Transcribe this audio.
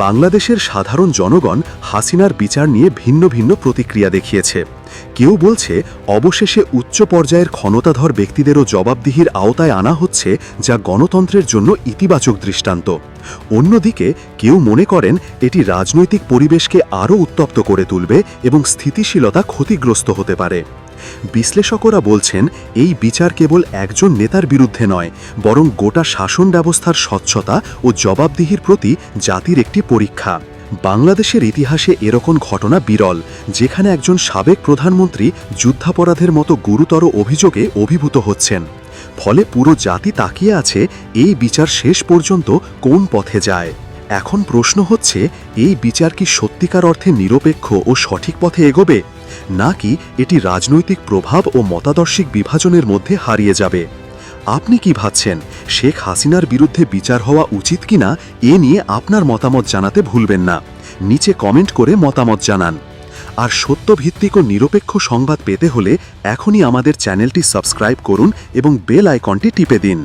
বাংলাদেশের সাধারণ জনগণ হাসিনার বিচার নিয়ে ভিন্ন ভিন্ন প্রতিক্রিয়া দেখিয়েছে। কেউ বলছে অবশেষে উচ্চ পর্যায়ের ক্ষমতাধর ব্যক্তিদেরও জবাবদিহির আওতায় আনা হচ্ছে, যা গণতন্ত্রের জন্য ইতিবাচক দৃষ্টান্ত। অন্যদিকে কেউ মনে করেন এটি রাজনৈতিক পরিবেশকে আরও উত্তপ্ত করে তুলবে এবং স্থিতিশীলতা ক্ষতিগ্রস্ত হতে পারে। বিশ্লেষকরা বলছেন এই বিচার কেবল একজন নেতার বিরুদ্ধে নয়, বরং গোটা শাসন ব্যবস্থার স্বচ্ছতা ও জবাবদিহির প্রতি জাতির একটি পরীক্ষা। বাংলাদেশের ইতিহাসে এরকম ঘটনা বিরল, যেখানে একজন সাবেক প্রধানমন্ত্রী যুদ্ধাপরাধের মতো গুরুতর অভিযোগে অভিভূত হচ্ছেন। ফলে পুরো জাতি তাকিয়ে আছে এই বিচার শেষ পর্যন্ত কোন পথে যায়। এখন প্রশ্ন হচ্ছে, এই বিচার কি সত্যিকার অর্থে নিরপেক্ষ ও সঠিক পথে এগোবে, নাকি এটি রাজনৈতিক প্রভাব ও মতাদর্শিক বিভাজনের মধ্যে হারিয়ে যাবে? আপনি কি ভাবছেন, শেখ হাসিনার বিরুদ্ধে বিচার হওয়া উচিত কিনা এ নিয়ে আপনার মতামত জানাতে ভুলবেন না। নিচে কমেন্ট করে মতামত জানান। আর সত্যভিত্তিক ও নিরপেক্ষ সংবাদ পেতে হলে এখনই আমাদের চ্যানেলটি সাবস্ক্রাইব করুন এবং বেল আইকনটি টিপে দিন।